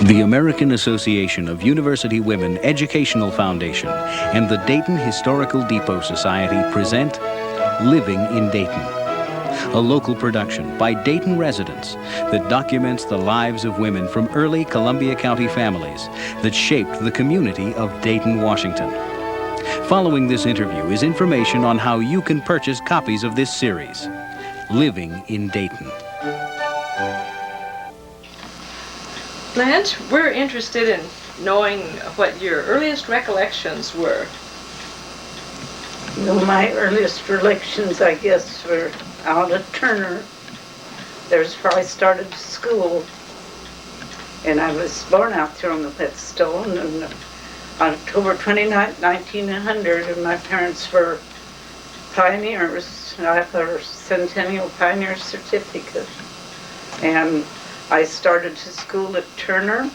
The American Association of University Women Educational Foundation and the Dayton Historical Depot Society present Living in Dayton, a local production by Dayton residents that documents the lives of women from early Columbia County families that shaped the community of Dayton, Washington. Following this interview is information on how you can purchase copies of this series, Living in Dayton. Blanche, we're interested in knowing what your earliest recollections were. Well, my earliest recollections, I guess, were out at Turner. There's where I started school. And I was born out there on the Whetstone on October 29, 1900, and my parents were pioneers. I have a Centennial Pioneer Certificate. And I started to school at Turner,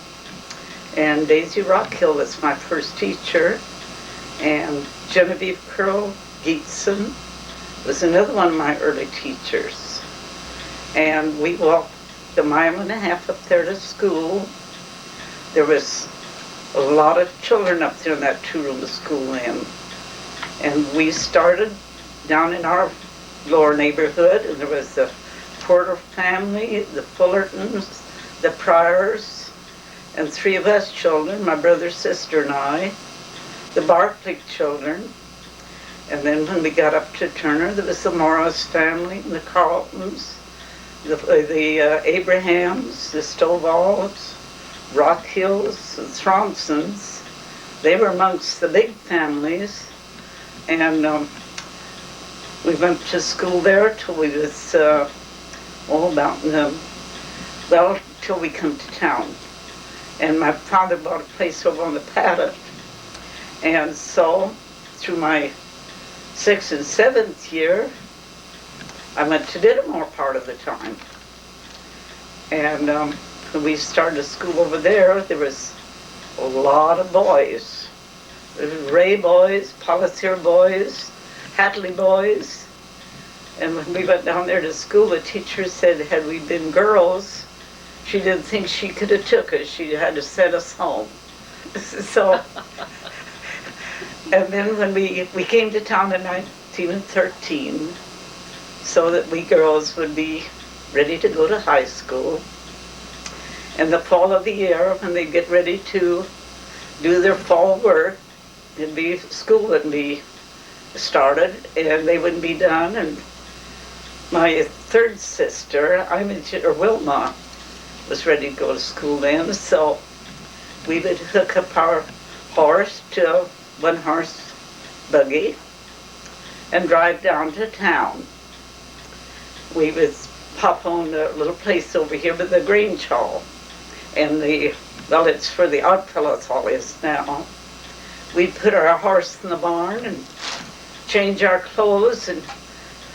and Daisy Rockhill was my first teacher, and Genevieve Curl Geetson was another one of my early teachers. And we walked the mile and a half up there to school. There was a lot of children up there in that two-room school and we started down in our lower neighborhood, and there was the Porter family, the Fullertons, the Pryors, and three of us children, my brother, sister, and I, the Barclay children. And then when we got up to Turner, there was the Morris family, and the Carltons, the Abrahams, the Stovalls, Rockhills, the Thompsons. They were amongst the big families. And we went to school there till we was till we come to town. And my father bought a place over on the paddock. And so, through my 6th and 7th year, I went to Dittamore part of the time. And when we started school over there, there was a lot of boys. There was Ray boys, Policier boys, Hatley boys. And when we went down there to school, the teacher said, had we been girls, she didn't think she could have took us. She had to send us home. So, and then when we came to town in 1913, so that we girls would be ready to go to high school. In the fall of the year, when they get ready to do their fall work, school wouldn't be started, and they wouldn't be done. And my third sister, Wilma, was ready to go to school then, so we would hook up our horse to a one-horse buggy and drive down to town. We would pop on a little place over here with the Grange Hall, and it's for the Oddfellows Hall is now. We'd put our horse in the barn and change our clothes and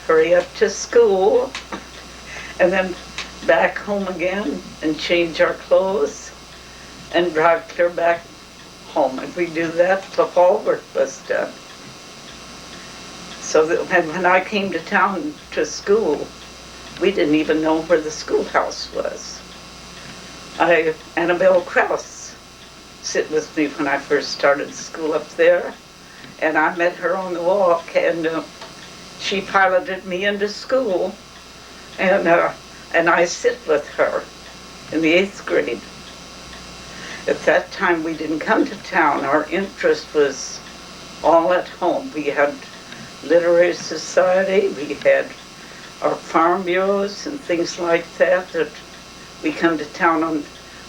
hurry up to school, and then back home again and change our clothes and drive clear back home. And we do that till fall work was done. So that when I came to town to school, we didn't even know where the schoolhouse was. Annabelle Krause sit with me when I first started school up there, and I met her on the walk, and she piloted me into school, and I sit with her in the 8th grade. At that time, we didn't come to town. Our interest was all at home. We had literary society, we had our farm bureaus and things like that we come to town on,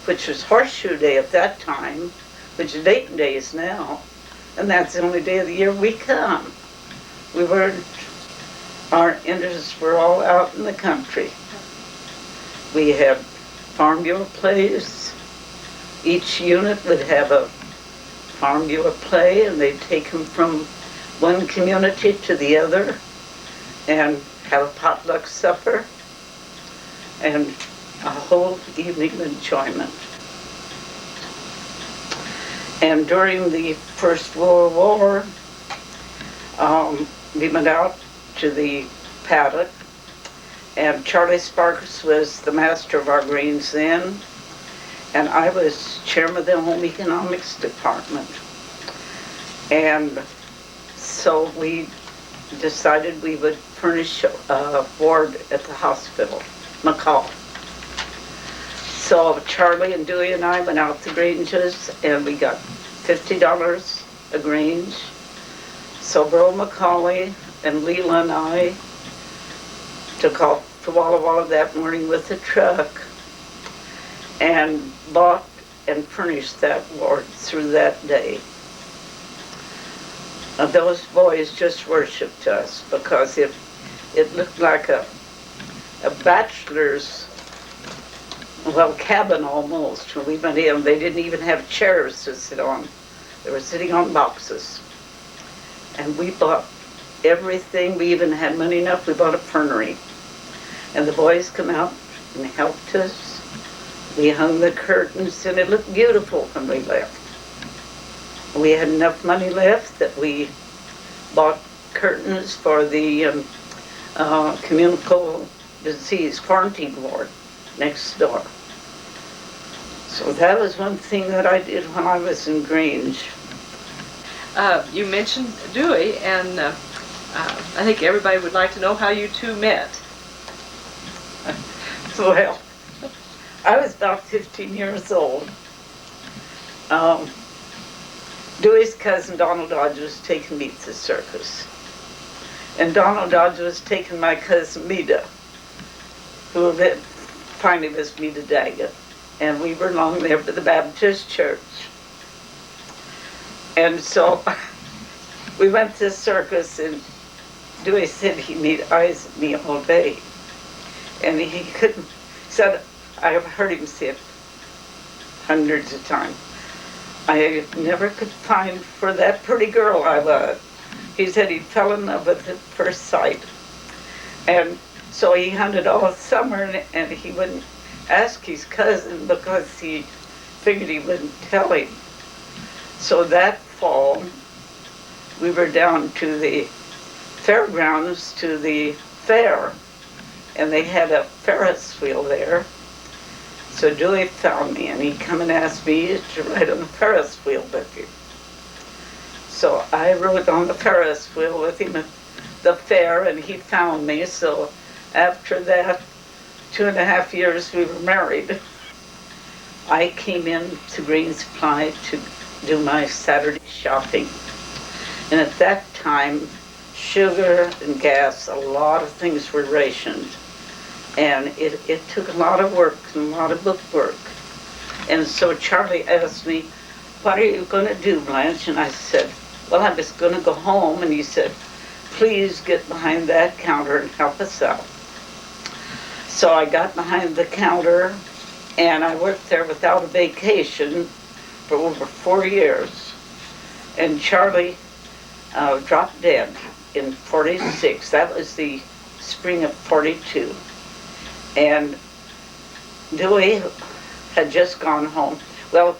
which was Horseshoe Day at that time, which is Dayton Day is now, and that's the only day of the year we come. Our interests were all out in the country. We had farm bureau plays. Each unit would have a farm bureau play, and they'd take them from one community to the other and have a potluck supper and a whole evening of enjoyment. And during the First World War, we went out to the paddock, and Charlie Sparks was the master of our greens then, and I was chairman of the home economics department. And so we decided we would furnish a ward at the hospital, McCall. So Charlie and Dewey and I went out to Granges, and we got $50 a Grange. So Burl McCauley and Leela and I took off to Walla Walla that morning with the truck and bought and furnished that ward through that day. Those boys just worshipped us because it looked like a bachelor's, well, cabin almost. When we went in, they didn't even have chairs to sit on. They were sitting on boxes. And we bought everything. We even had money enough. We bought a fernery. And the boys come out and helped us. We hung the curtains, and it looked beautiful when we left. We had enough money left that we bought curtains for the communicable disease quarantine ward next door. So that was one thing that I did when I was in Grange. You mentioned Dewey, and I think everybody would like to know how you two met. Well, I was about 15 years old. Dewey's cousin Donald Dodge was taking me to the circus. And Donald Dodge was taking my cousin Mita, who finally was Mita Daggett. And we were along there for the Baptist church. And so we went to the circus, and Dewey said he made eyes at me all day. And he couldn't, said, I've heard him say it hundreds of times, I never could find for that pretty girl I was. He said he fell in love with at first sight. And so he hunted all summer, and he wouldn't ask his cousin because he figured he wouldn't tell him. So that fall, we were down to the fairgrounds, to the fair, and they had a Ferris wheel there. So Dewey found me, and he come and asked me to ride on the Ferris wheel with him. So I rode on the Ferris wheel with him at the fair, and he found me. So after that 2.5 years, we were married. I came in to Green Supply to do my Saturday shopping. And at that time, sugar and gas, a lot of things were rationed. And it took a lot of work and a lot of book work. And so Charlie asked me, what are you going to do, Blanche? And I said, well, I was going to go home. And he said, please get behind that counter and help us out. So I got behind the counter, and I worked there without a vacation for over 4 years. And Charlie dropped dead in 46. That was the spring of 42. And Dewey had just gone home. Well,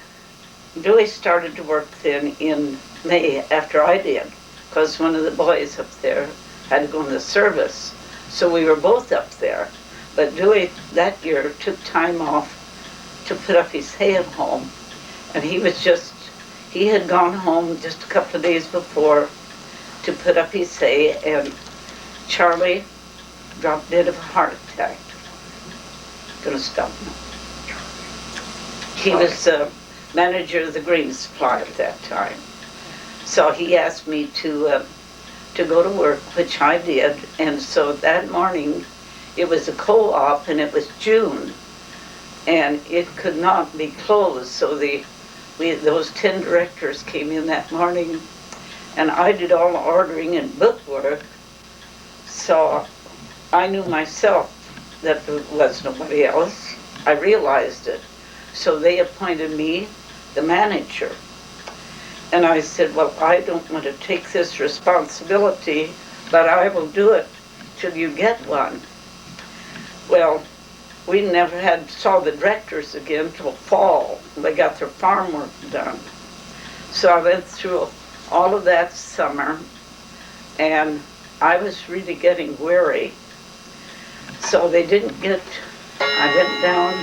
Dewey started to work then in May after I did, because one of the boys up there had to go in the service. So we were both up there. But Dewey that year took time off to put up his hay at home. And he had gone home just a couple of days before to put up his hay, and Charlie dropped dead of a heart attack. Gonna stop now. He was manager of the Green Supply at that time. So he asked me to go to work, which I did. And so that morning, it was a co-op, and it was June, and it could not be closed. So those 10 directors came in that morning, and I did all the ordering and book work. So I knew myself that there was nobody else. I realized it. So they appointed me the manager. And I said, well, I don't want to take this responsibility, but I will do it till you get one. Well, we never saw the directors again till fall. They got their farm work done. So I went through all of that summer, and I was really getting weary. So I went down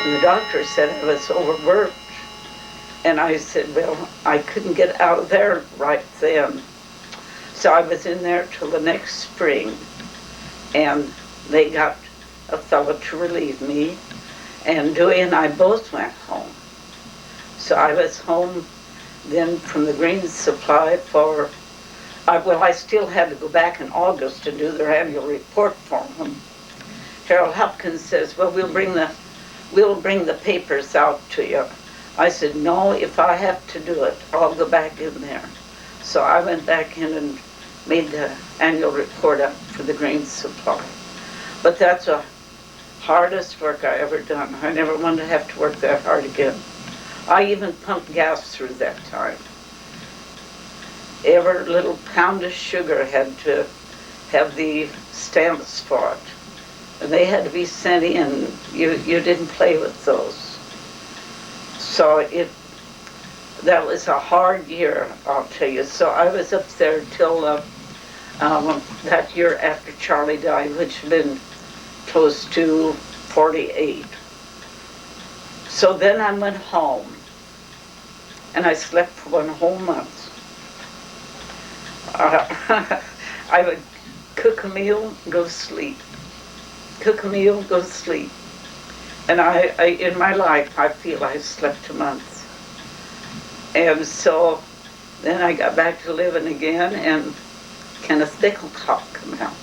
And the doctor said I was overworked. And I said, well, I couldn't get out of there right then. So I was in there till the next spring. And they got a fellow to relieve me. And Dewey and I both went home. So I was home then from the Green Supply for, I still had to go back in August to do their annual report for them. Harold Hopkins says, well, we'll bring the papers out to you. I said, no, if I have to do it, I'll go back in there. So I went back in and made the annual report up for the Green Supply. But that's the hardest work I ever done. I never wanted to have to work that hard again. I even pumped gas through that time. Every little pound of sugar had to have the stamps for it. And they had to be sent in. You didn't play with those. So that was a hard year, I'll tell you. So I was up there till that year after Charlie died, which had been close to 48. So then I went home, and I slept for 1 whole month. I would cook a meal, go sleep. Cook a meal, go sleep. And I in my life, I feel I slept a month. And so then I got back to living again, and Kenneth Bicklecock came out.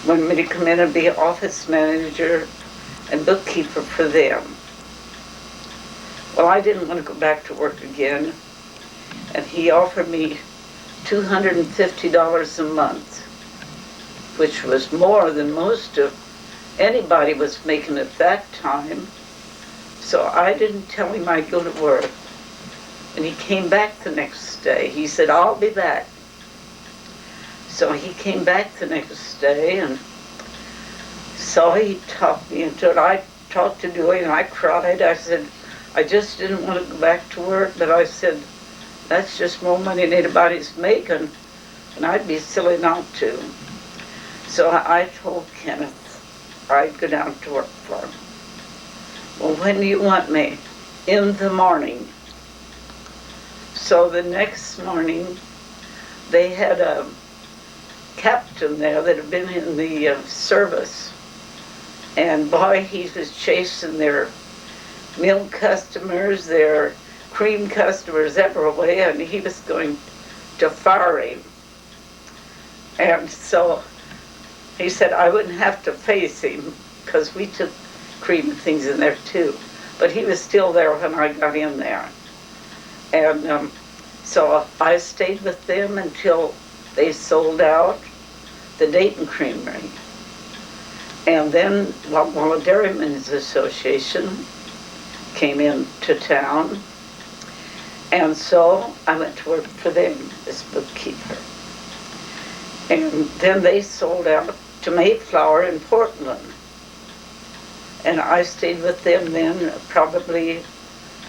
Wanted me to come in and be office manager and bookkeeper for them. Well, I didn't want to go back to work again, and he offered me $250 a month, which was more than most of anybody was making at that time. So I didn't tell him I'd go to work. And he came back the next day. He said, I'll be back. So he came back the next day, and so he talked me into it. I talked to Dewey, and I cried. I said, I just didn't want to go back to work, but I said, that's just more money than anybody's making, and I'd be silly not to. So I told Kenneth I'd go down to work for him. Well, when do you want me? In the morning. So the next morning, they had a captain there that had been in the service. And boy, he was chasing their milk customers, their cream customers everywhere, and he was going to fire him. And so he said I wouldn't have to face him, because we took cream and things in there too. But he was still there when I got in there. And so I stayed with them until they sold out the Dayton Creamery. And then Walla Dairymen's Association came into town, and so I went to work for them as bookkeeper. And then they sold out to Mayflower in Portland. And I stayed with them then, probably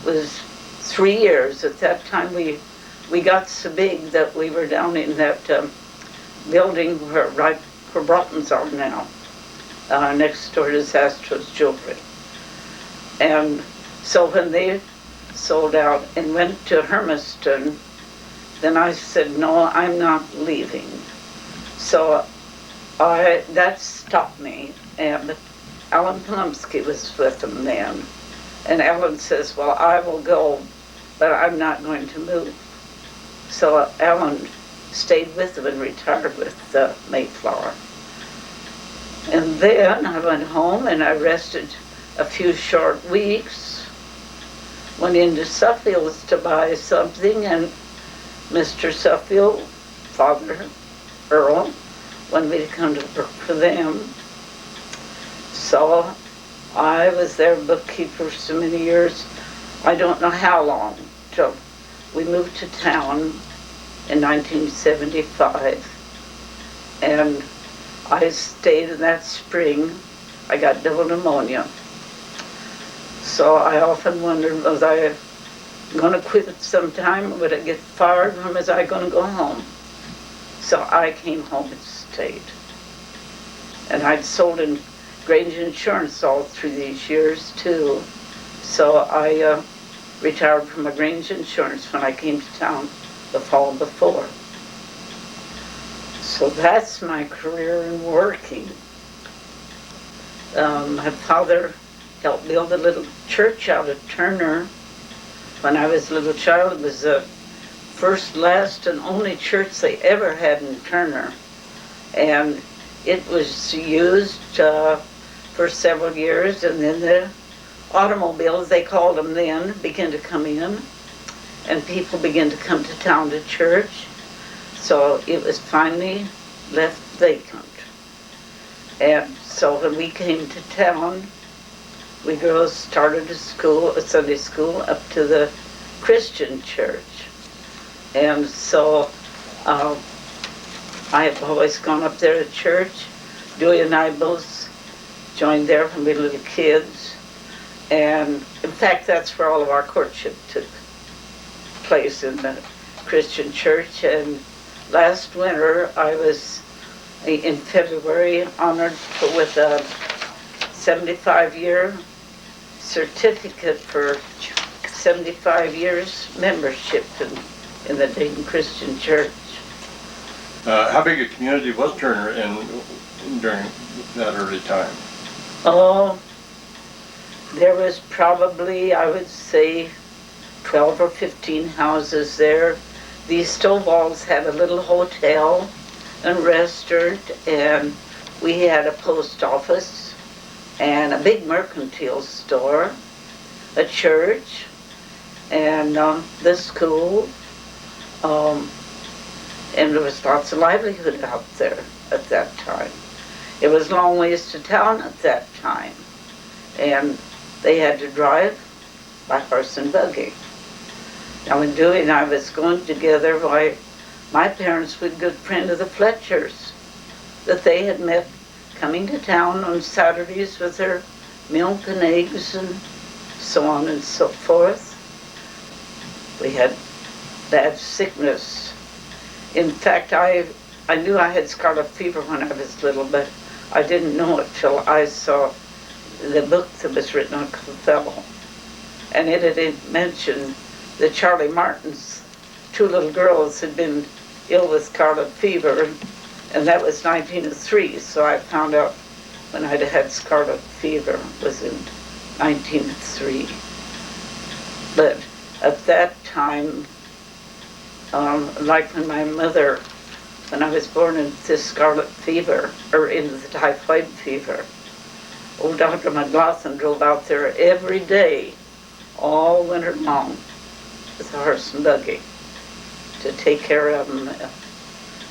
was 3 years. At that time we got so big that we were down in that building right where Broughton's are now, next door to Zastro's Jewelry. And so when they sold out and went to Hermiston, then I said, no, I'm not leaving. So that stopped me. But Alan Plumsky was with them then. And Alan says, well, I will go, but I'm not going to move. So Alan stayed with them and retired with Mayflower. And then I went home and I rested a few short weeks. Went into Suffield's to buy something, and Mr. Suffield, Father Earl, wanted me to come to work for them. So I was their bookkeeper for so many years. I don't know how long, till we moved to town in 1975. And I stayed in that spring. I got double pneumonia. So I often wondered, was I going to quit at some time? Would I get fired? Or was I going to go home? So I came home and stayed. And I'd sold in Grange Insurance all through these years too. So I retired from a Grange Insurance when I came to town the fall before. So that's my career in working. My father helped build a little church out of Turner. When I was a little child, it was the first, last, and only church they ever had in Turner. And it was used for several years, and then the automobiles, they called them then, began to come in, and people began to come to town to church. So it was finally left vacant. And so when we came to town, we girls started a Sunday school up to the Christian church. And so I have always gone up there to church. Dewey and I both joined there when we were little kids. And in fact, that's where all of our courtship took place, in the Christian church. And last winter, I was, in February, honored with a 75-year certificate for 75 years membership in the Dayton Christian Church. How big a community was Turner during that early time? Oh, there was probably, I would say, 12 or 15 houses there. These Stovall's had a little hotel and restaurant, and we had a post office and a big mercantile store, a church, and the school, and there was lots of livelihood out there at that time. It was long ways to town at that time, and they had to drive by horse and buggy. Now when Dewey and I was going together, why, my parents were a good friend of the Fletchers that they had met coming to town on Saturdays with their milk and eggs and so on and so forth. We had bad sickness. In fact, I knew I had scarlet fever when I was little, but I didn't know it till I saw the book that was written on Cothello. And it had mentioned that Charlie Martin's two little girls had been ill with scarlet fever, and that was 1903, so I found out when I'd had scarlet fever was in 1903. But at that time, like when my mother, when I was born in this scarlet fever, or in the typhoid fever, old Dr. McLaughlin drove out there every day, all winter long, with a horse and buggy to take care of them.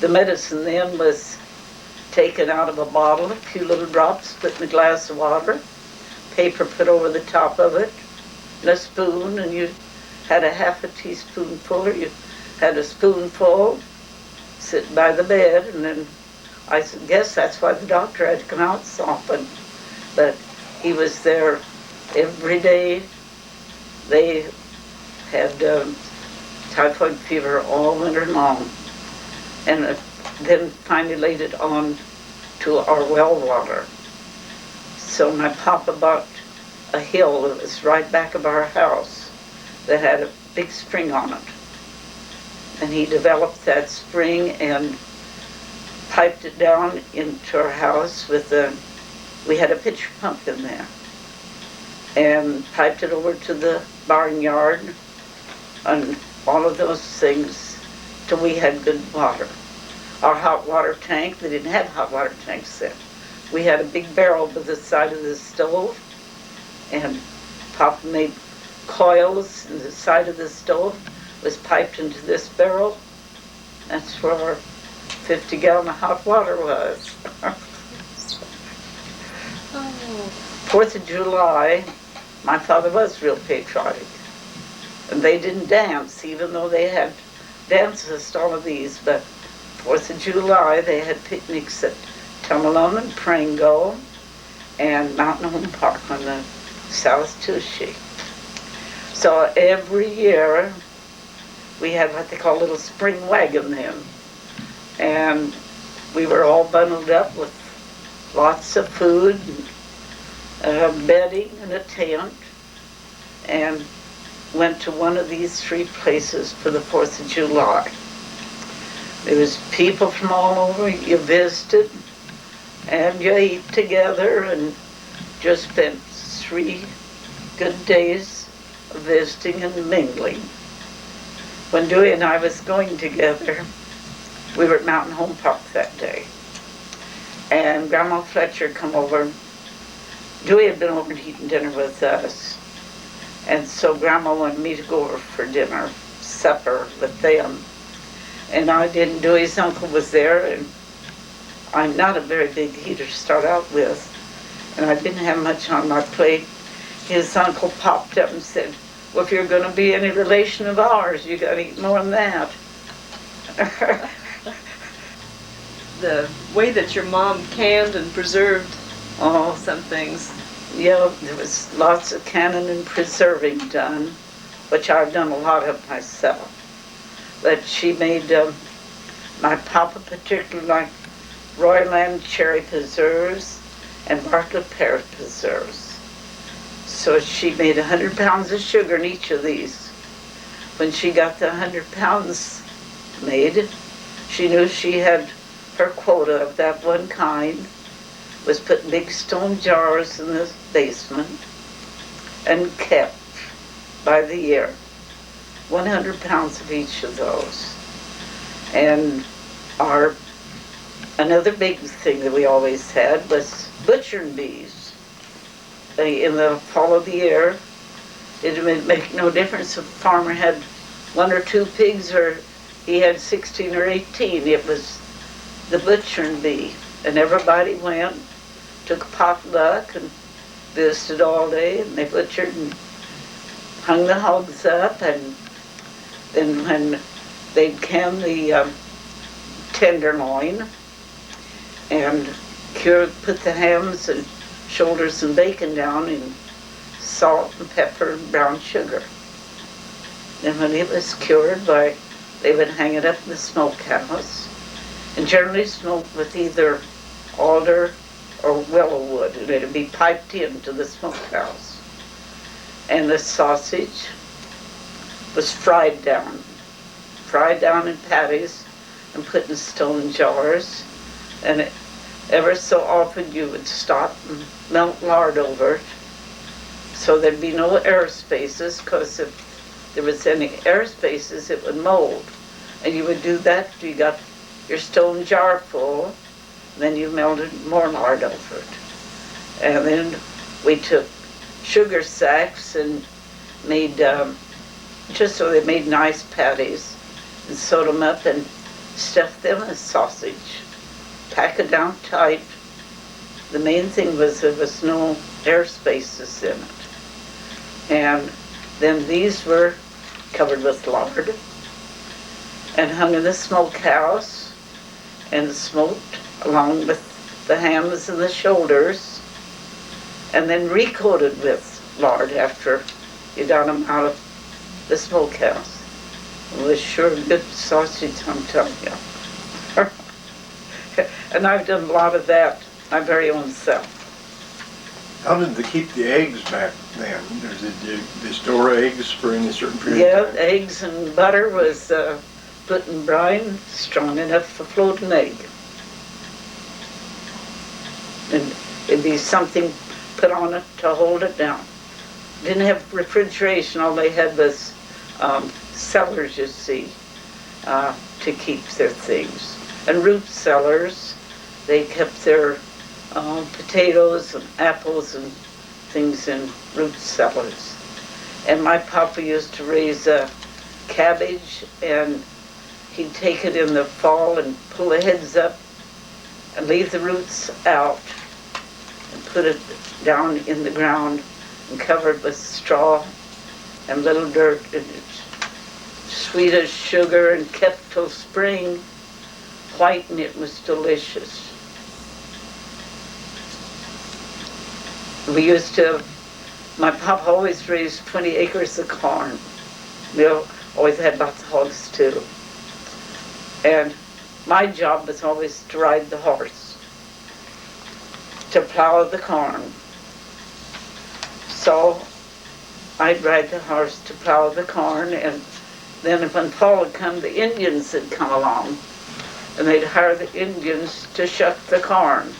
The medicine then was taken out of a bottle, a few little drops put in a glass of water, paper put over the top of it, and a spoon, and you had a half a teaspoonful, or you had a spoonful, sit by the bed, and then I guess that's why the doctor had to come out so often. But he was there every day. They had typhoid fever all winter long, and then finally laid it on to our well water. So my papa bought a hill that was right back of our house that had a big spring on it. And he developed that spring and piped it down into our house with we had a pitcher pump in there, and piped it over to the barnyard and all of those things till we had good water. Our hot water tank, they didn't have hot water tanks then. We had a big barrel by the side of the stove, and Papa made coils in the side of the stove, was piped into this barrel. That's where our 50-gallon of hot water was. 4th of July, my father was real patriotic. And they didn't dance, even though they had dances, all of these, but 4th of July, they had picnics at Tumalum and Pringle and Mountain Home Park on the South Tushy. So every year, we had what they call a little spring wagon then. And we were all bundled up with lots of food, bedding and a tent, and went to one of these three places for the 4th of July. There was people from all over. You visited, and you ate together, and just spent 3 good days of visiting and mingling. When Dewey and I was going together, we were at Mountain Home Park that day, and Grandma Fletcher come over. Dewey had been over and eaten dinner with us, and so Grandma wanted me to go over for dinner, supper with them. And I didn't. Dewey's uncle was there, and I'm not a very big eater to start out with, and I didn't have much on my plate. His uncle popped up and said, "Well, if you're going to be any relation of ours, you got to eat more than that." The way that your mom canned and preserved Oh, some things. yeah, there was lots of canning and preserving done, which I've done a lot of myself. But she made, my papa particularly liked Royland cherry preserves and Bartlett pear preserves. So she made 100 pounds of sugar in each of these. When she got the 100 pounds made, she knew she had her quota of that one kind, was put in big stone jars in the basement and kept by the year. 100 pounds of each of those. And another big thing that we always had was butchering bees. In the fall of the year, it would make no difference if a farmer had 1 or 2 pigs or he had 16 or 18. It was the butchering bee. And everybody went, took potluck and visited all day, and they butchered and hung the hogs up, and then when they'd can the tenderloin and put the hams and shoulders and bacon down in salt and pepper and brown sugar. And when it was cured, they would hang it up in the smokehouse, and generally smoked with either alder or willow wood, and it'd be piped into the smokehouse. And the sausage was fried down in patties and put in stone jars. And ever so often you would stop and melt lard over it, so there'd be no air spaces, because if there was any air spaces it would mold. And you would do that till you got your stone jar full, and then you melted more lard over it. And then we took sugar sacks and made, just so they made nice patties, and sewed them up and stuffed them as sausage. Pack it down tight. The main thing was there was no air spaces in it. And then these were covered with lard and hung in the smokehouse and smoked along with the hams and the shoulders, and then recoated with lard after you got them out of the smokehouse. It was sure good sausage, I'm telling you. And I've done a lot of that my very own self. How did they keep the eggs back then? Did they store eggs for any certain period Yeah, of time? eggs and butter was put in brine strong enough to float an egg. And it'd be something put on it to hold it down. Didn't have refrigeration, all they had was cellars, you see, to keep their things. And root cellars, they kept their potatoes and apples and things in root cellars. And my papa used to raise cabbage, and he'd take it in the fall and pull the heads up and leave the roots out and put it down in the ground and cover it with straw and little dirt, and it's sweet as sugar and kept till spring, white, and it was delicious. We used to, my papa always raised 20 acres of corn. We always had lots of hogs too. And my job was always to ride the horse, to plow the corn. So I'd ride the horse to plow the corn, and then when fall would come, the Indians would come along, and they'd hire the Indians to shuck the corn.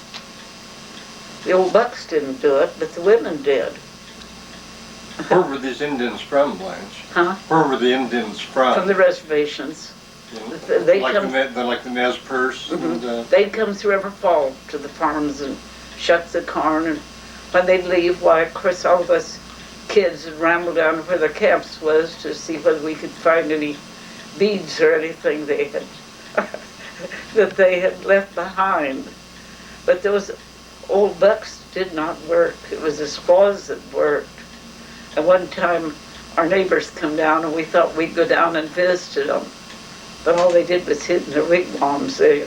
The old bucks didn't do it, but the women did. Where were these Indians from, Blanche? Huh? Where were the Indians from? From the reservations. They like the Nez Perce? And, They'd come through every fall to the farms and shuck the corn, and when they'd leave, why, of course, all of us kids would ramble down where their camps was to see whether we could find any beads or anything they had that they had left behind. But those old bucks did not work. It was the squaws that worked. At one time, our neighbors come down, and we thought we'd go down and visit them. But all they did was hid in their wigwams. They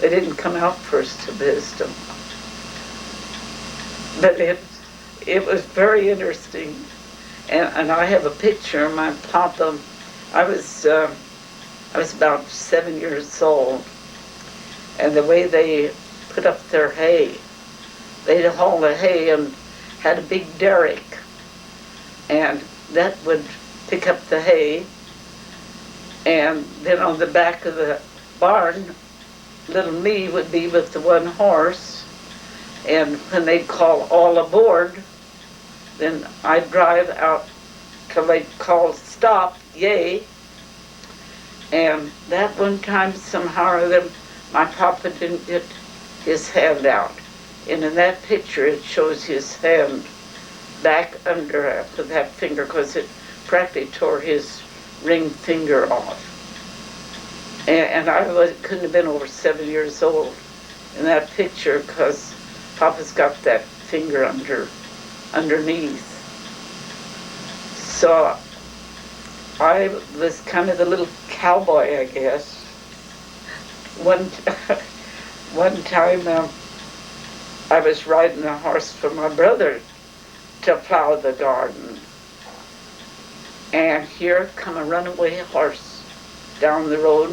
didn't come out first to visit them. But it was very interesting. And I have a picture of my papa. I was about 7 years old. And the way they put up their hay, they'd haul the hay and had a big derrick. And that would pick up the hay. And then on the back of the barn, little me would be with the one horse. And when they'd call all aboard, then I'd drive out till they'd call stop, yay. And that one time somehow or other, my papa didn't get his hand out. And in that picture, it shows his hand back under that finger, because it practically tore his ring finger off. And I couldn't have been over 7 years old in that picture, because Papa's got that finger underneath. So I was kind of the little cowboy, I guess. One time I was riding a horse for my brother to plow the garden. And here come a runaway horse down the road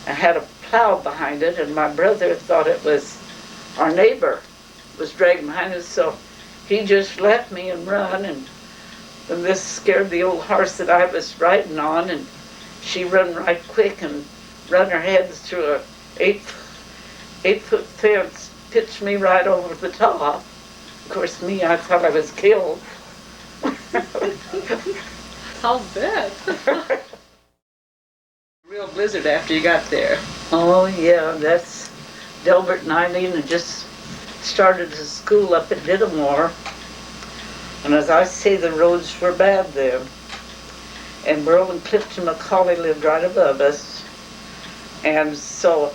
and had a plow behind it, and my brother thought it was our neighbor was dragging behind us, so he just left me and run, and this scared the old horse that I was riding on, and she run right quick and run her head through a 8-foot fence, pitched me right over the top. Of course, I thought I was killed. How bad? Real blizzard after you got there. Oh yeah, that's Delbert and Eileen had just started a school up at Dittamore. And as I say, the roads were bad there. And Burl and Clifton McCauley lived right above us. And so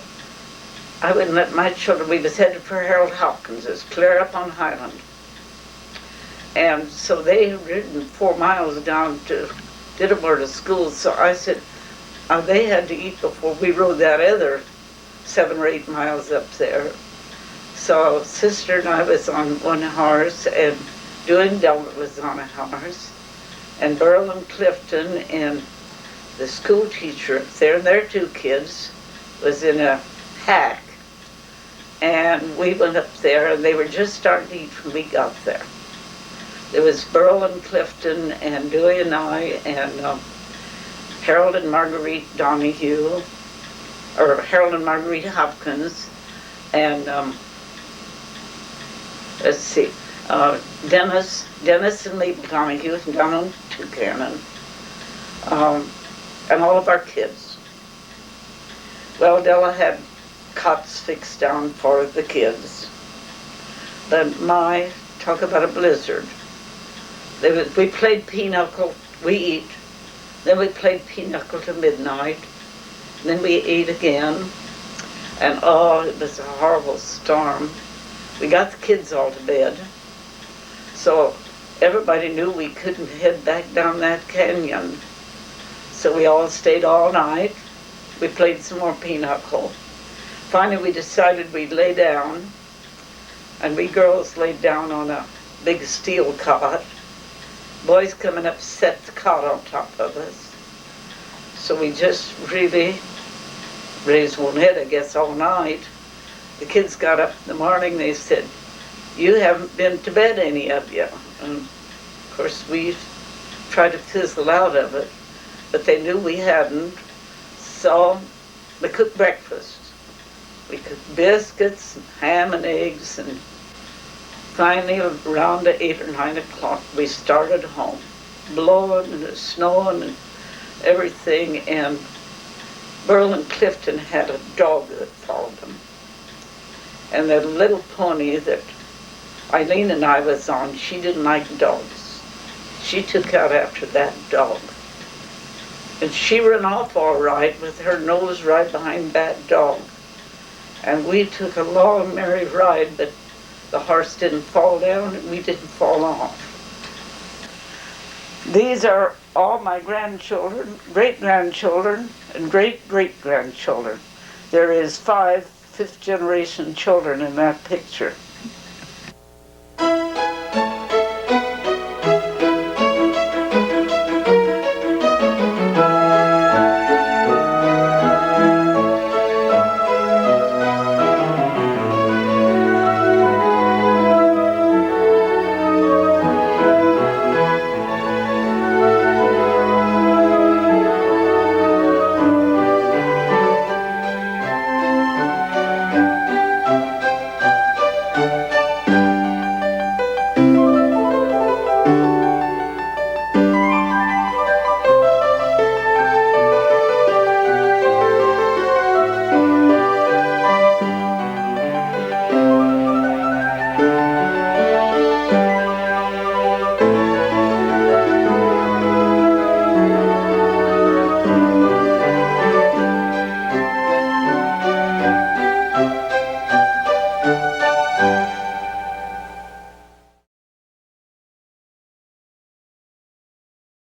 I wouldn't let my children, we was headed for Harold Hopkins, it's clear up on Highland. And so they had ridden 4 miles down to Dittamore to school, so I said, they had to eat before we rode that other 7 or 8 miles up there. So Sister and I was on one horse, and Dewey and Delbert was on a horse, and Burl and Clifton and the school teacher up there, and their 2 kids, was in a hack. And we went up there, and they were just starting to eat when we got there. There was Burl and Clifton and Dewey and I and Harold and Marguerite Donahue, or Harold and Marguerite Hopkins, and let's see, Dennis and Mabel Donahue and Donald Tucanon, and all of our kids. Well, Della had cots fixed down for the kids, but talk about a blizzard. We played pinochle, we eat, then we played pinochle to midnight, then we ate again, and it was a horrible storm. We got the kids all to bed, so everybody knew we couldn't head back down that canyon. So we all stayed all night. We played some more pinochle. Finally, we decided we'd lay down, and we girls laid down on a big steel cot. Boys coming up set the cot on top of us. So we just really raised one head, I guess, all night. The kids got up in the morning, they said, "You haven't been to bed, any of you." And Of course, we tried to fizzle out of it, but they knew we hadn't. So we cooked breakfast. We cooked biscuits and ham and eggs, and finally around 8 or 9 o'clock we started home, blowing and snowing and everything, and Burl and Clifton had a dog that followed them. And the little pony that Eileen and I was on, she didn't like dogs. She took out after that dog. And she ran off all right with her nose right behind that dog. And we took a long, merry ride, but the horse didn't fall down and we didn't fall off. These are all my grandchildren, great-grandchildren, and great-great-grandchildren. There is 5 fifth-generation children in that picture.